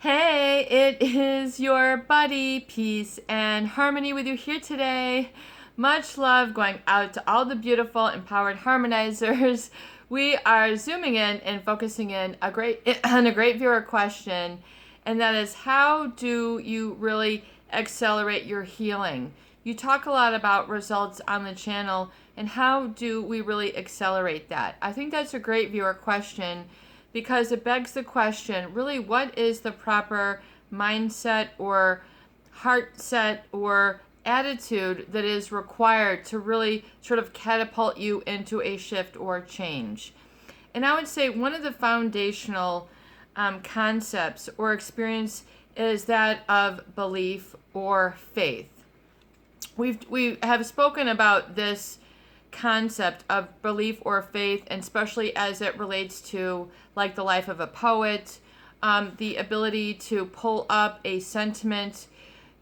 Hey, it is your buddy, Peace and Harmony with you here today. Much love going out to all the beautiful, empowered harmonizers. We are zooming in and focusing in on a great viewer question, and that is, how do you really accelerate your healing? You talk a lot about results on the channel, and how do we really accelerate that? I think that's a great viewer question, because it begs the question, really, what is the proper mindset or heart set or attitude that is required to really sort of catapult you into a shift or change? And I would say one of the foundational concepts or experience is that of belief or faith. We have spoken about this concept of belief or faith, and especially as it relates to like the life of a poet, the ability to pull up a sentiment,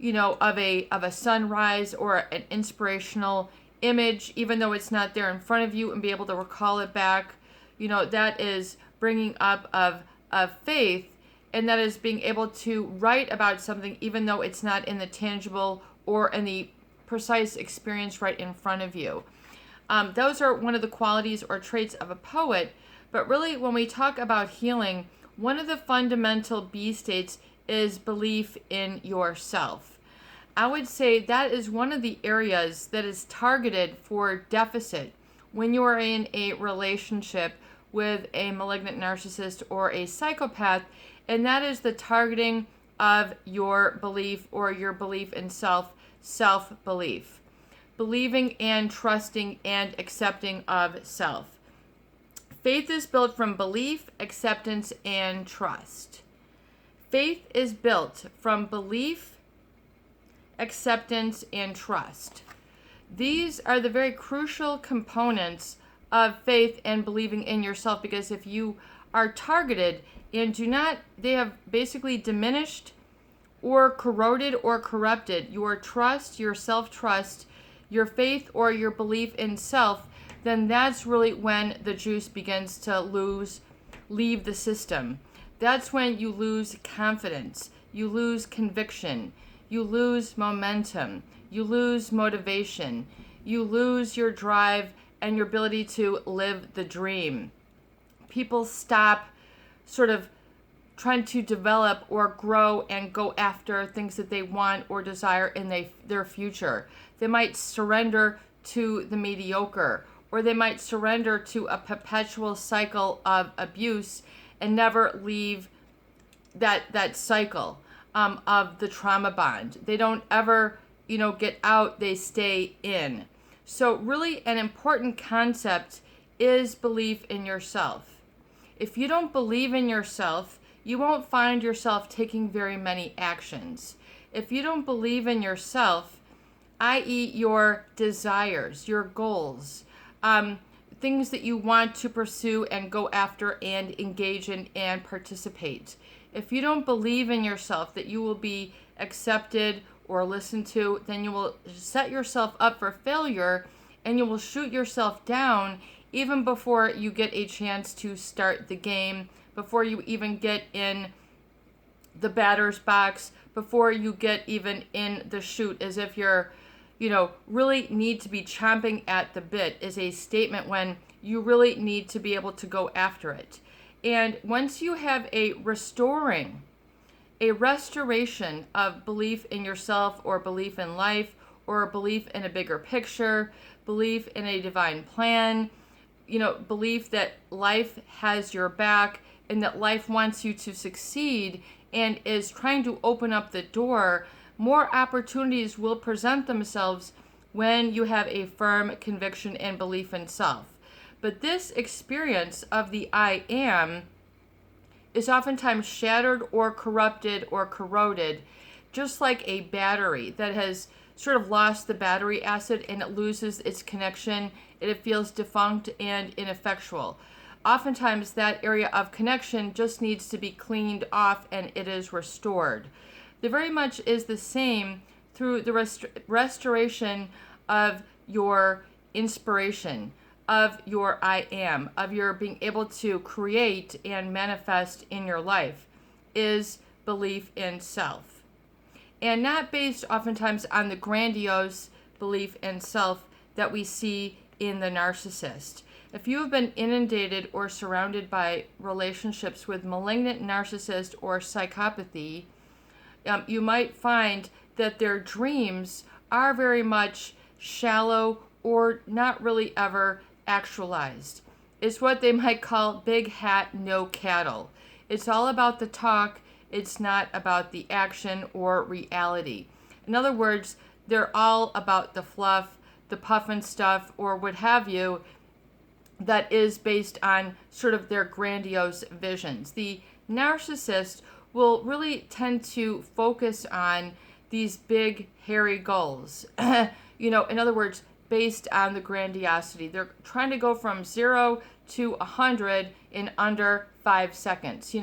of a sunrise or an inspirational image, even though it's not there in front of you, and be able to recall it back. That is bringing up of faith, and that is being able to write about something even though it's not in the tangible or in the precise experience right in front of you. Those are one of the qualities or traits of a poet. But really, when we talk about healing, one of the fundamental B states is belief in yourself. I would say that is one of the areas that is targeted for deficit when you are in a relationship with a malignant narcissist or a psychopath, and that is the targeting of your belief or your belief in self-belief. Believing and trusting and accepting of self. Faith is built from belief, acceptance, and trust. Faith is built from belief, acceptance, and trust. These are the very crucial components of faith and believing in yourself, because if you are targeted and they have basically diminished or corroded or corrupted your trust, your self-trust, your faith, or your belief in self, then that's really when the juice begins to leave the system. That's when you lose confidence, you lose conviction, you lose momentum, you lose motivation, you lose your drive and your ability to live the dream. People stop sort of trying to develop or grow and go after things that they want or desire in their future. They might surrender to the mediocre, or they might surrender to a perpetual cycle of abuse and never leave that cycle of the trauma bond. They don't ever, get out, they stay in. So really an important concept is belief in yourself. If you don't believe in yourself, you won't find yourself taking very many actions. If you don't believe in yourself, i.e. your desires, your goals, things that you want to pursue and go after and engage in and participate. If you don't believe in yourself that you will be accepted or listened to, then you will set yourself up for failure, and you will shoot yourself down even before you get a chance to start the game, before you even get in the batter's box, before you get even in the chute, as if you're, really need to be chomping at the bit, is a statement when you really need to be able to go after it. And once you have a restoration of belief in yourself, or belief in life, or belief in a bigger picture, belief in a divine plan, belief that life has your back and that life wants you to succeed and is trying to open up the door, more opportunities will present themselves when you have a firm conviction and belief in self. But this experience of the I am is oftentimes shattered or corrupted or corroded, just like a battery that has sort of lost the battery acid and it loses its connection, and it feels defunct and ineffectual. Oftentimes that area of connection just needs to be cleaned off and it is restored. The very much is the same through the restoration of your inspiration, of your I am, of your being able to create and manifest in your life, is belief in self, and not based oftentimes on the grandiose belief in self that we see in the narcissist. If you have been inundated or surrounded by relationships with malignant narcissist or psychopathy, you might find that their dreams are very much shallow or not really ever actualized. It's what they might call big hat, no cattle. It's all about the talk. It's not about the action or reality. In other words, they're all about the fluff, the puff and stuff, or what have you, that is based on sort of their grandiose visions. The narcissist will really tend to focus on these big, hairy goals. In other words, based on the grandiosity. They're trying to go from 0 to 100 in under 5 seconds.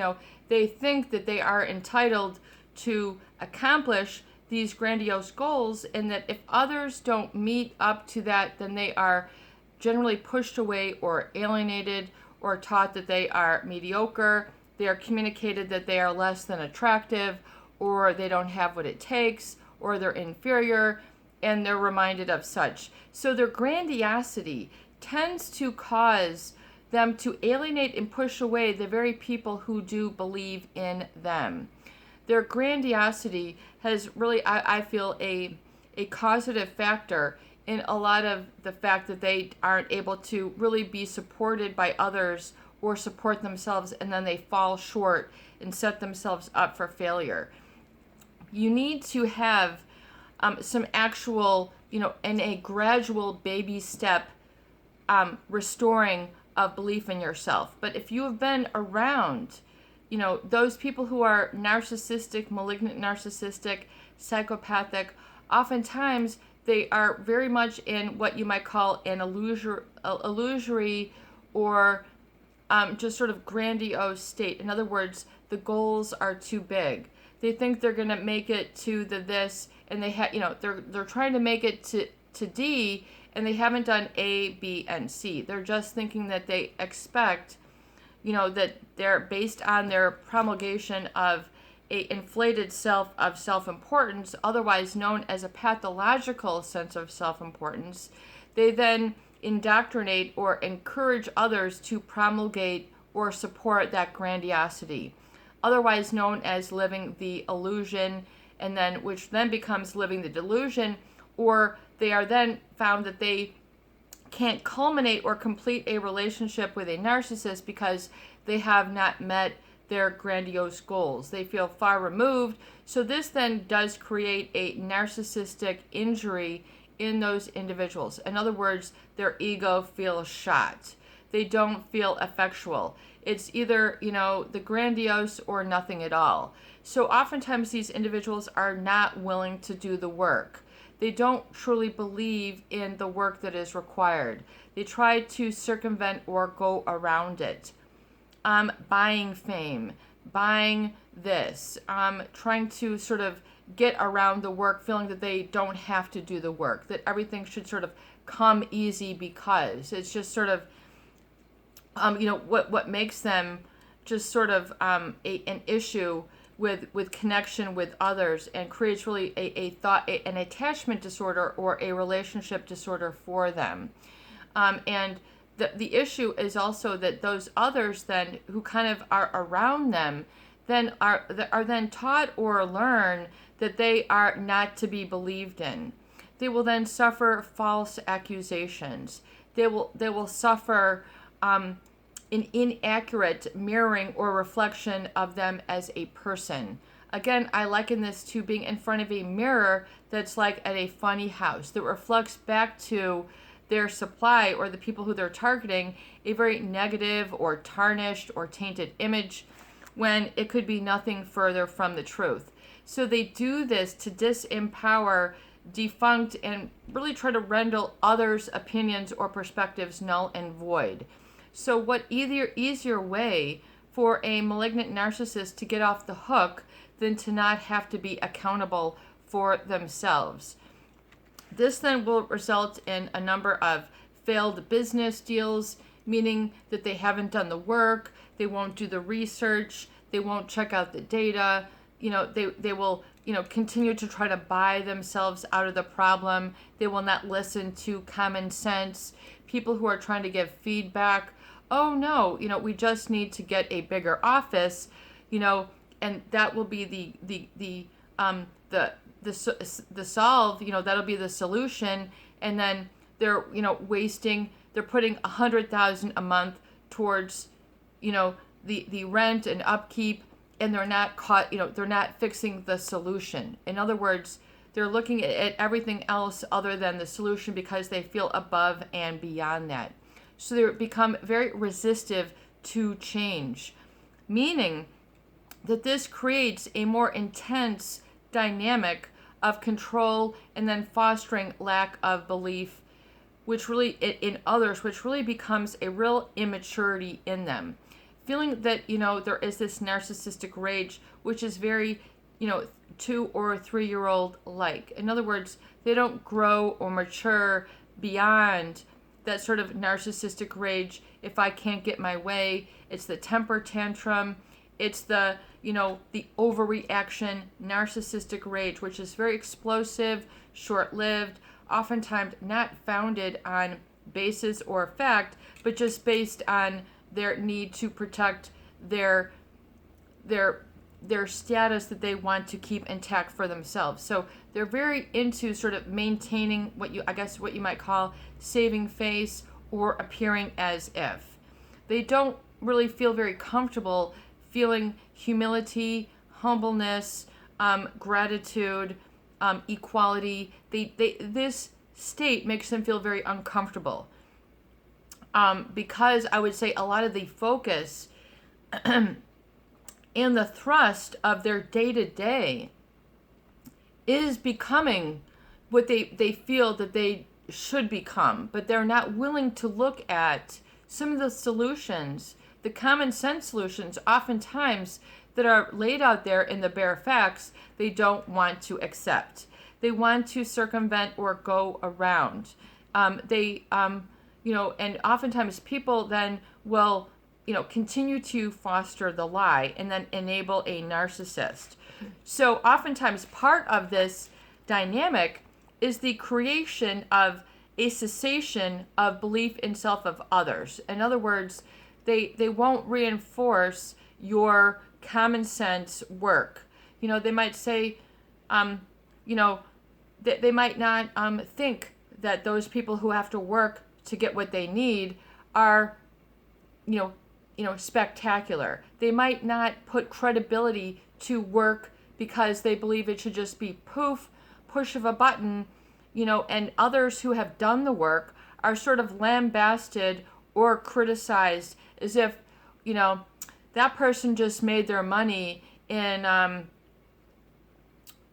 They think that they are entitled to accomplish these grandiose goals, and that if others don't meet up to that, then they are generally pushed away or alienated or taught that they are mediocre. They are communicated that they are less than attractive, or they don't have what it takes, or they're inferior, and they're reminded of such. So their grandiosity tends to cause them to alienate and push away the very people who do believe in them. Their grandiosity has really, I feel, a causative factor in a lot of the fact that they aren't able to really be supported by others or support themselves, and then they fall short and set themselves up for failure. You need to have some actual, in a gradual baby step restoring of belief in yourself. But if you have been around, those people who are narcissistic, malignant narcissistic, psychopathic, oftentimes they are very much in what you might call an illusory or just sort of grandiose state. In other words, the goals are too big. They think they're going to make it to the this, and they they're trying to make it to D, and they haven't done A, B, and C. They're just thinking that they expect, that they're based on their promulgation of a inflated self of self-importance, otherwise known as a pathological sense of self-importance. They then indoctrinate or encourage others to promulgate or support that grandiosity, otherwise known as living the illusion, and then which then becomes living the delusion, or they are then found that they can't culminate or complete a relationship with a narcissist because they have not met their grandiose goals. They feel far removed. So this then does create a narcissistic injury in those individuals. In other words, their ego feels shot. They don't feel effectual. It's either, the grandiose or nothing at all. So oftentimes these individuals are not willing to do the work. They don't truly believe in the work that is required. They try to circumvent or go around it. Buying fame, buying this, trying to sort of get around the work, feeling that they don't have to do the work, that everything should sort of come easy because it's just sort of, what makes them just sort of an issue with connection with others, and creates really an attachment disorder or a relationship disorder for them. And the issue is also that those others then who kind of are around them then are then taught or learn that they are not to be believed in. They will then suffer false accusations. They will suffer an inaccurate mirroring or reflection of them as a person. Again, I liken this to being in front of a mirror that's like at a funny house that reflects back to their supply or the people who they're targeting a very negative or tarnished or tainted image, when it could be nothing further from the truth. So they do this to disempower, defunct, and really try to render others' opinions or perspectives null and void. So what easier way for a malignant narcissist to get off the hook than to not have to be accountable for themselves? This then will result in a number of failed business deals, meaning that they haven't done the work, they won't do the research, they won't check out the data, they will, continue to try to buy themselves out of the problem. They will not listen to common sense. People who are trying to give feedback, oh no, we just need to get a bigger office, and that will be the solve, that'll be the solution. And then they're, they're putting $100,000 a month towards, the rent and upkeep, and they're not fixing the solution. In other words, they're looking at everything else other than the solution because they feel above and beyond that. So they become very resistive to change, meaning that this creates a more intense dynamic of control and then fostering lack of belief, which really in others, which really becomes a real immaturity in them. Feeling that, there is this narcissistic rage, which is very, 2 or 3 year old like. In other words, they don't grow or mature beyond that sort of narcissistic rage. If I can't get my way, it's the temper tantrum, it's the overreaction, narcissistic rage, which is very explosive, short-lived, oftentimes not founded on basis or fact, but just based on their need to protect their status that they want to keep intact for themselves. So they're very into sort of maintaining what you might call saving face or appearing as if. They don't really feel very comfortable feeling humility, humbleness, gratitude, equality. This state makes them feel very uncomfortable. Because I would say a lot of the focus and the thrust of their day-to-day is becoming what they feel that they should become, but they're not willing to look at some of the solutions, the common sense solutions, oftentimes that are laid out there in the bare facts, they don't want to accept. They want to circumvent or go around. And oftentimes people then will, continue to foster the lie and then enable a narcissist. So oftentimes part of this dynamic is the creation of a cessation of belief in self of others. In other words, they won't reinforce your common sense work. They might say, they might not think that those people who have to work to get what they need are, spectacular. They might not put credibility to work because they believe it should just be push of a button, and others who have done the work are sort of lambasted or criticized as if, that person just made their money in,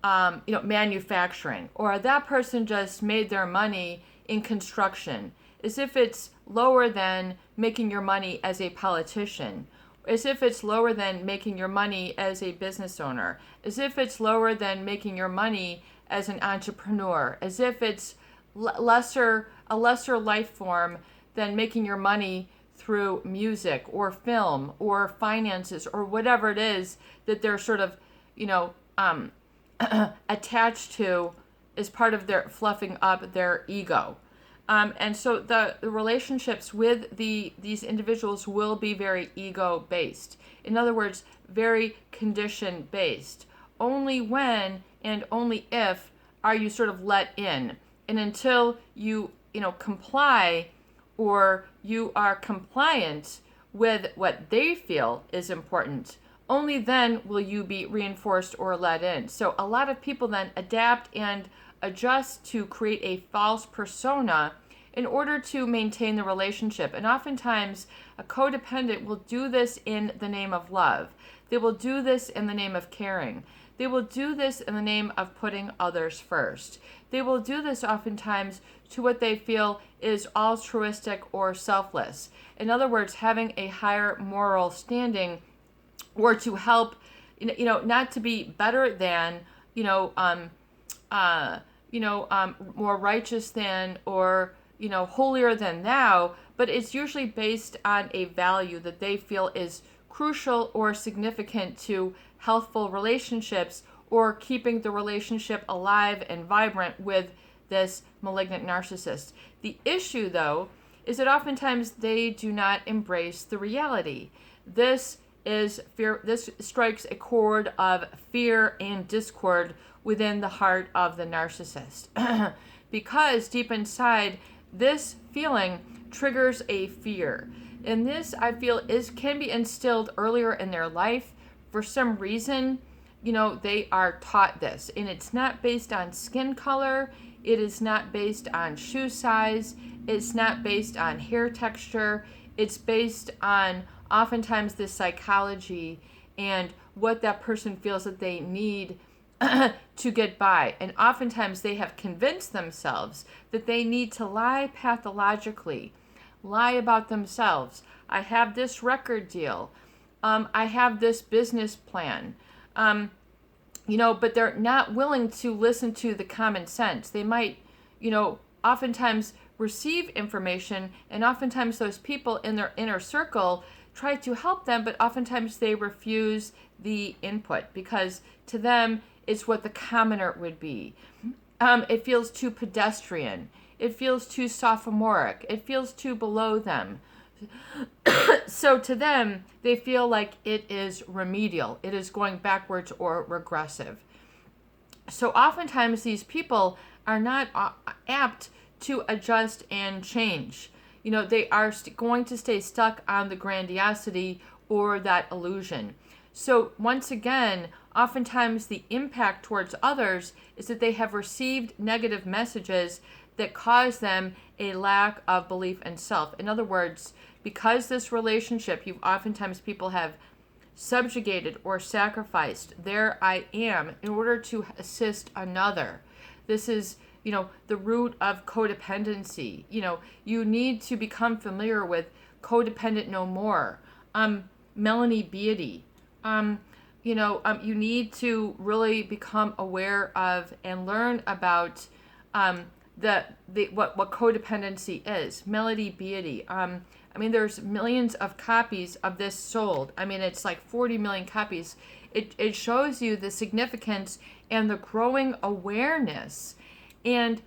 manufacturing, or that person just made their money in construction, as if it's lower than making your money as a politician, as if it's lower than making your money as a business owner, as if it's lower than making your money as an entrepreneur, as if it's a lesser life form than making your money through music or film or finances or whatever it is that they're sort of, attached to as part of their fluffing up their ego. And so the relationships with these individuals will be very ego-based. In other words, very condition-based. Only when and only if are you sort of let in. And until you, comply or you are compliant with what they feel is important, only then will you be reinforced or let in. So a lot of people then adapt and adjust to create a false persona in order to maintain the relationship. And oftentimes, a codependent will do this in the name of love. They will do this in the name of caring. They will do this in the name of putting others first. They will do this oftentimes to what they feel is altruistic or selfless. In other words, having a higher moral standing, or to help, not to be better than, more righteous than, or, holier than thou, but it's usually based on a value that they feel is crucial or significant to healthful relationships or keeping the relationship alive and vibrant with this malignant narcissist. The issue, though, is that oftentimes they do not embrace the reality. This is fear. This strikes a chord of fear and discord within the heart of the narcissist. Because deep inside, this feeling triggers a fear. And this, I feel, can be instilled earlier in their life. For some reason, they are taught this. And it's not based on skin color. It is not based on shoe size. It's not based on hair texture. It's based on oftentimes the psychology and what that person feels that they need to get by. And oftentimes they have convinced themselves that they need to lie pathologically, lie about themselves. I have this record deal. I have this business plan. But they're not willing to listen to the common sense. They might, oftentimes receive information, and oftentimes those people in their inner circle try to help them, but oftentimes they refuse the input because to them it's what the commoner would be. It feels too pedestrian. It feels too sophomoric. It feels too below them. So to them, they feel like it is remedial. It is going backwards or regressive. So oftentimes these people are not apt to adjust and change. They are going to stay stuck on the grandiosity or that illusion. So once again, oftentimes the impact towards others is that they have received negative messages that cause them a lack of belief in self. In other words, because this relationship, oftentimes people have subjugated or sacrificed their I am in order to assist another. This is, the root of codependency. You need to become familiar with Codependent No More, Melanie Beatty. You need to really become aware of and learn about what codependency is. Melanie Beatty. There's millions of copies of this sold. It's like 40 million copies. It shows you the significance and the growing awareness. And,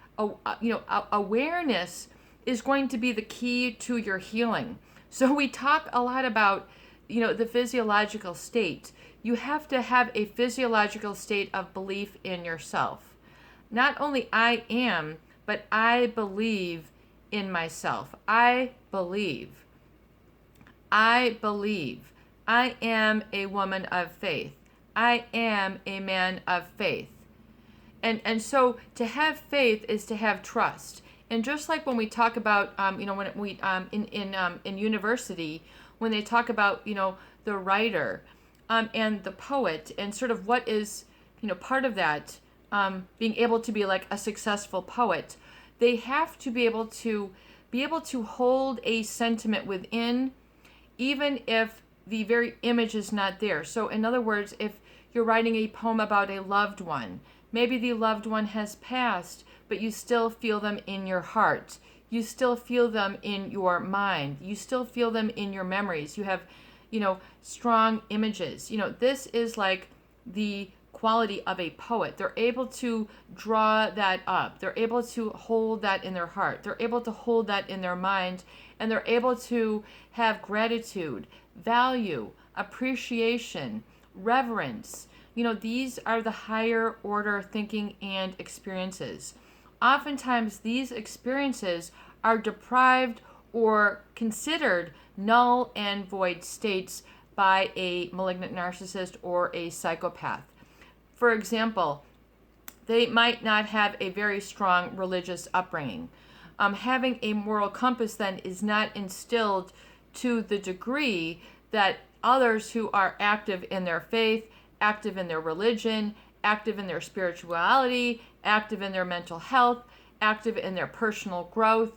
awareness is going to be the key to your healing. So we talk a lot about, the physiological state. You have to have a physiological state of belief in yourself. Not only I am, but I believe in myself. I believe. I am a woman of faith. I am a man of faith. And so to have faith is to have trust. And just like when we talk about, when we in university, when they talk about, the writer and the poet and sort of what is, part of that, being able to be like a successful poet, they have to be able to hold a sentiment within, even if the very image is not there. So in other words, if you're writing a poem about a loved one, maybe the loved one has passed, but you still feel them in your heart. You still feel them in your mind. You still feel them in your memories. You have, strong images. This is like the quality of a poet. They're able to draw that up. They're able to hold that in their heart. They're able to hold that in their mind. And they're able to have gratitude, value, appreciation, reverence. These are the higher order thinking and experiences. Oftentimes, these experiences are deprived or considered null and void states by a malignant narcissist or a psychopath. For example, they might not have a very strong religious upbringing. Having a moral compass then is not instilled to the degree that others who are active in their faith, active in their religion, active in their spirituality, active in their mental health, active in their personal growth,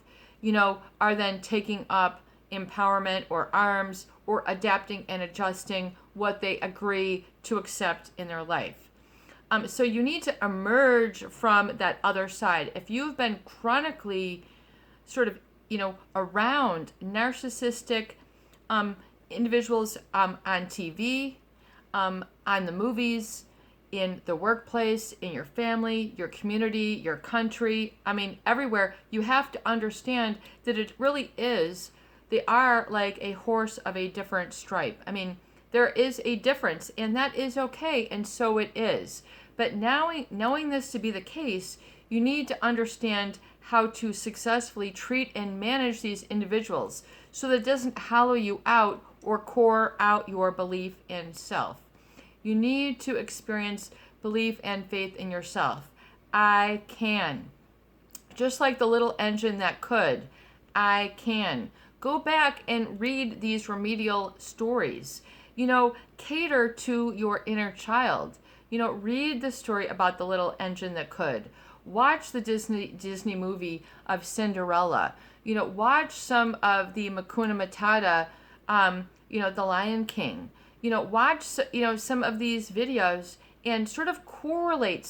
are then taking up empowerment or arms or adapting and adjusting what they agree to accept in their life. So you need to emerge from that other side. If you've been chronically sort of, around narcissistic individuals on TV, on the movies, in the workplace, in your family, your community, your country, everywhere. You have to understand that it really is, they are like a horse of a different stripe. There is a difference, and that is okay, and so it is. But knowing this to be the case, you need to understand how to successfully treat and manage these individuals so that it doesn't hollow you out or core out your belief in self. You need to experience belief and faith in yourself. I can. Just like the little engine that could. I can. Go back and read these remedial stories. Cater to your inner child. Read the story about the little engine that could. Watch the Disney movie of Cinderella. Watch some of the Hakuna Matata, The Lion King. Watch some of these videos and sort of correlate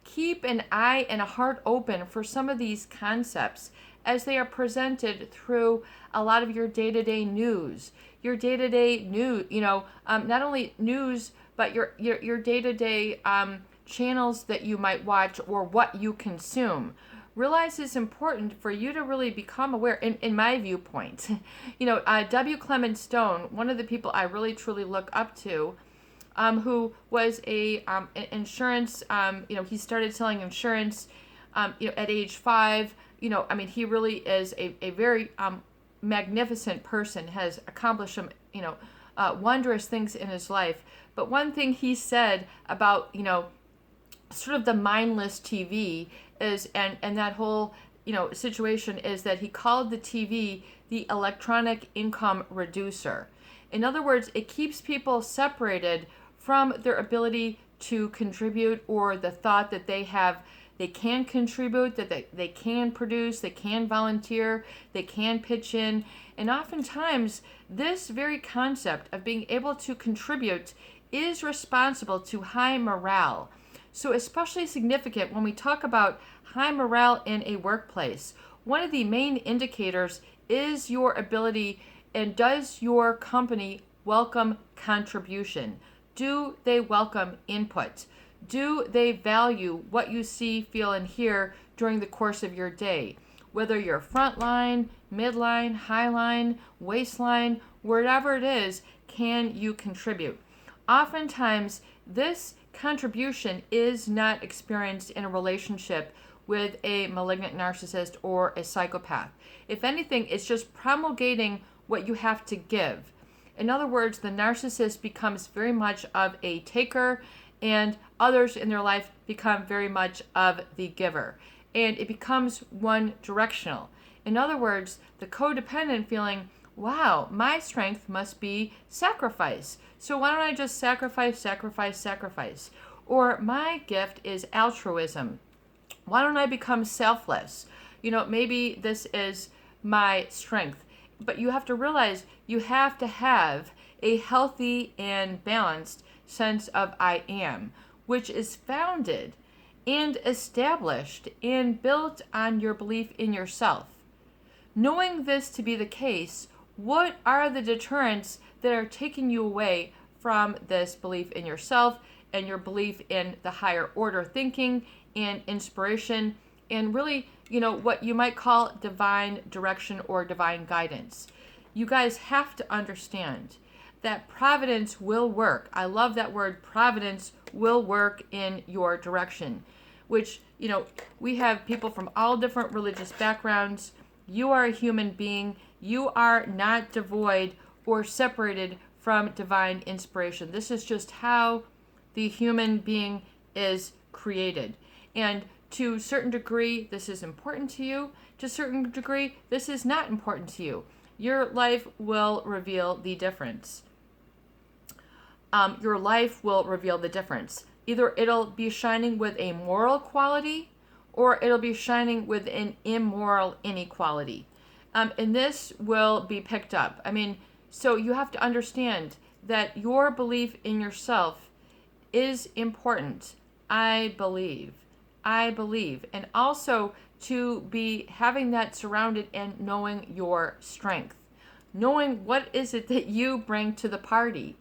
keep an eye and a heart open for some of these concepts as they are presented through a lot of your day-to-day news. Not only news, but your day-to-day channels that you might watch or what you consume. Realize it's important for you to really become aware, in my viewpoint. W. Clement Stone, one of the people I really truly look up to, who was an insurance, he started selling insurance, at age 5. He really is a very magnificent person, has accomplished some, wondrous things in his life. But one thing he said about, sort of the mindless TV is, and that whole, situation is that he called the TV the electronic income reducer. In other words, it keeps people separated from their ability to contribute or the thought that they can contribute, that they can produce, they can volunteer, they can pitch in. And oftentimes, this very concept of being able to contribute is responsible to high morale. So especially significant when we talk about high morale in a workplace. One of the main indicators is your ability, and does your company welcome contribution? Do they welcome input? Do they value what you see, feel, and hear during the course of your day? Whether you're frontline, midline, highline, waistline, wherever it is, can you contribute? Oftentimes, this contribution is not experienced in a relationship with a malignant narcissist or a psychopath. If anything, it's just promulgating what you have to give. In other words, the narcissist becomes very much of a taker, and others in their life become very much of the giver. And it becomes one directional. In other words, the codependent feeling, wow, my strength must be sacrifice. So why don't I just sacrifice? Or my gift is altruism. Why don't I become selfless? Maybe this is my strength. But you have to realize you have to have a healthy and balanced sense of I am, which is founded and established and built on your belief in yourself. Knowing this to be the case, what are the deterrents that are taking you away from this belief in yourself and your belief in the higher order thinking and inspiration and really, what you might call divine direction or divine guidance? You guys have to understand that providence will work. I love that word, providence will work in your direction, which, we have people from all different religious backgrounds. You are a human being. You are not devoid or separated from divine inspiration. This is just how the human being is created. And to a certain degree, this is important to you. To a certain degree, this is not important to you. Your life will reveal the difference. Your life will reveal the difference. Either it'll be shining with a moral quality or it'll be shining with an immoral inequality. And this will be picked up. So you have to understand that your belief in yourself is important. I believe. And also to be having that surrounded and knowing your strength. knowing what is it that you bring to the party.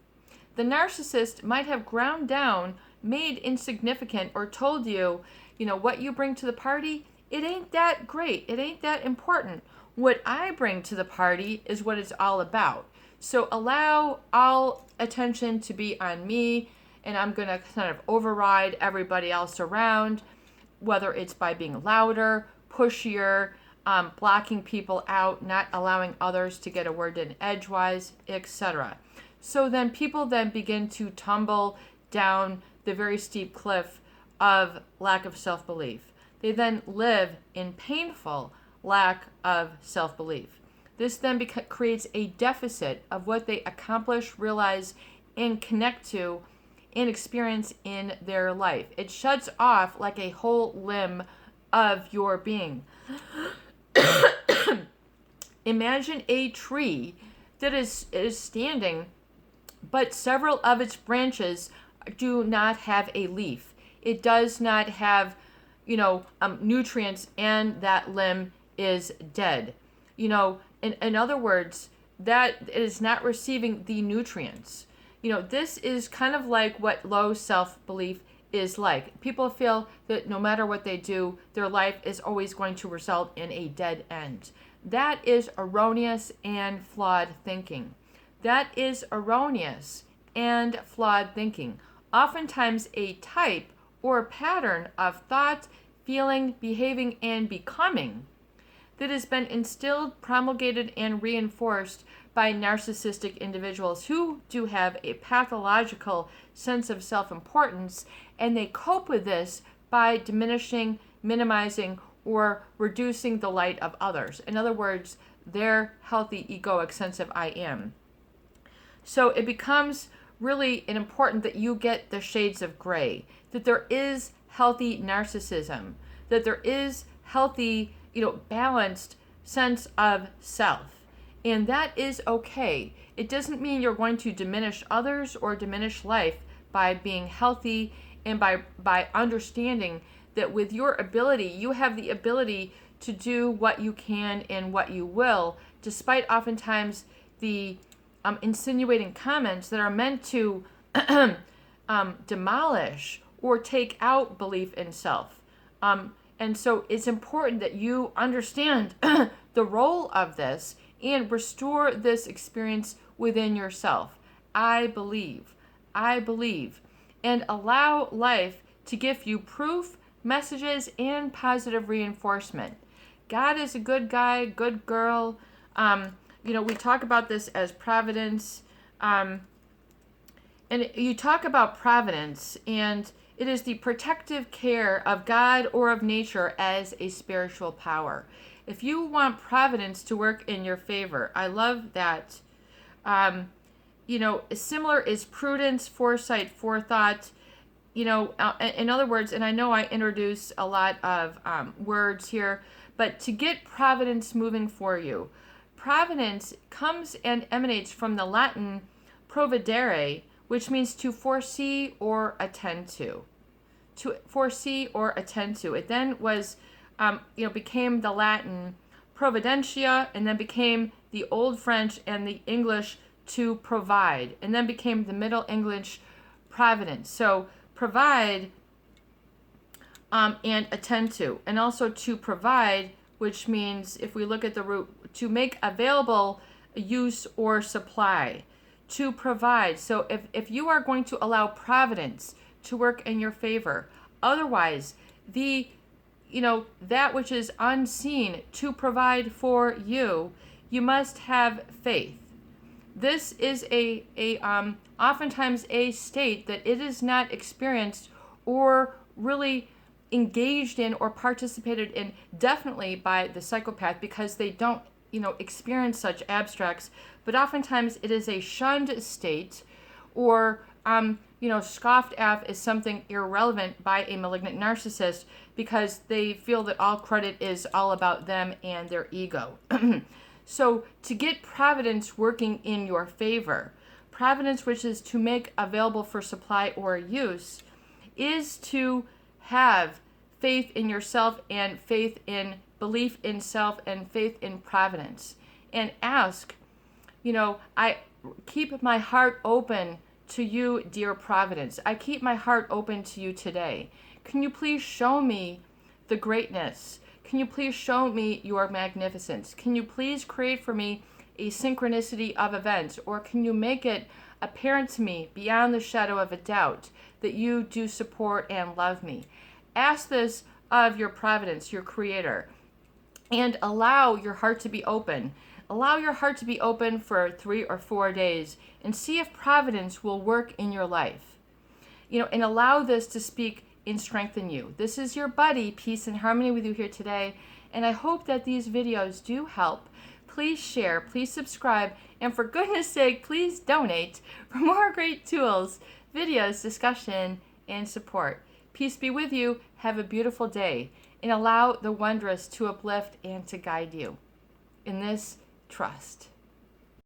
The narcissist might have ground down, made insignificant, or told you, what you bring to the party, it ain't that great. It ain't that important. What I bring to the party is what it's all about. So allow all attention to be on me, and I'm going to kind of override everybody else around, whether it's by being louder, pushier, blocking people out, not allowing others to get a word in edgewise, etc. So then people then begin to tumble down the very steep cliff of lack of self-belief. They then live in painful lack of self-belief. This then creates a deficit of what they accomplish, realize, and connect to and experience in their life. It shuts off like a whole limb of your being. Imagine a tree that is standing, but several of its branches do not have a leaf. It does not have, nutrients, and that limb is dead. In other words, that it is not receiving the nutrients. This is kind of like what low self-belief is like. People feel that no matter what they do, their life is always going to result in a dead end. That is erroneous and flawed thinking. That is erroneous and flawed thinking. Oftentimes a type or pattern of thought, feeling, behaving, and becoming that has been instilled, promulgated, and reinforced by narcissistic individuals who do have a pathological sense of self-importance, and they cope with this by diminishing, minimizing, or reducing the light of others. In other words, their healthy egoic sense of I am. So it becomes really important that you get the shades of gray, that there is healthy narcissism, that there is healthy, balanced sense of self. And that is okay. It doesn't mean you're going to diminish others or diminish life by being healthy and by understanding that with your ability, you have the ability to do what you can and what you will, despite oftentimes the insinuating comments that are meant to demolish or take out belief in self. And so it's important that you understand the role of this and restore this experience within yourself. I believe, and allow life to give you proof, messages, and positive reinforcement. God is a good guy, good girl. We talk about this as Providence. And you talk about Providence, and it is the protective care of God or of nature as a spiritual power. If you want Providence to work in your favor, I love that. Similar is prudence, foresight, forethought. In other words, and I know I introduce a lot of words here, but to get Providence moving for you, Providence comes and emanates from the Latin providere, which means to foresee or attend to. To foresee or attend to. It then was, became the Latin providentia, and then became the Old French and the English to provide, and then became the Middle English providence. So provide and attend to, and also to provide, which means, if we look at the root, to make available, use, or supply. To provide. So if you are going to allow Providence to work in your favor, otherwise that which is unseen to provide for you, you must have faith. This is oftentimes a state that it is not experienced or really engaged in or participated in, definitely by the psychopath, because they don't experience such abstracts, but oftentimes it is a shunned state, or scoffed at as something irrelevant by a malignant narcissist, because they feel that all credit is all about them and their ego. So to get Providence working in your favor, Providence, which is to make available for supply or use, is to have faith in yourself and faith in belief in self and faith in Providence. And ask, I keep my heart open to you, dear Providence. I keep my heart open to you today. Can you please show me the greatness? Can you please show me your magnificence? Can you please create for me a synchronicity of events? Or can you make it apparent to me beyond the shadow of a doubt that you do support and love me? Ask this of your Providence, your Creator, and allow your heart to be open. Allow your heart to be open for 3 or 4 days and see if Providence will work in your life. And allow this to speak and strengthen you. This is your buddy, Peace and Harmony, with you here today, and I hope that these videos do help. Please share, please subscribe, and for goodness sake, please donate for more great tools, videos, discussion, and support. Peace be with you. Have a beautiful day, and allow the wondrous to uplift and to guide you. In this, trust.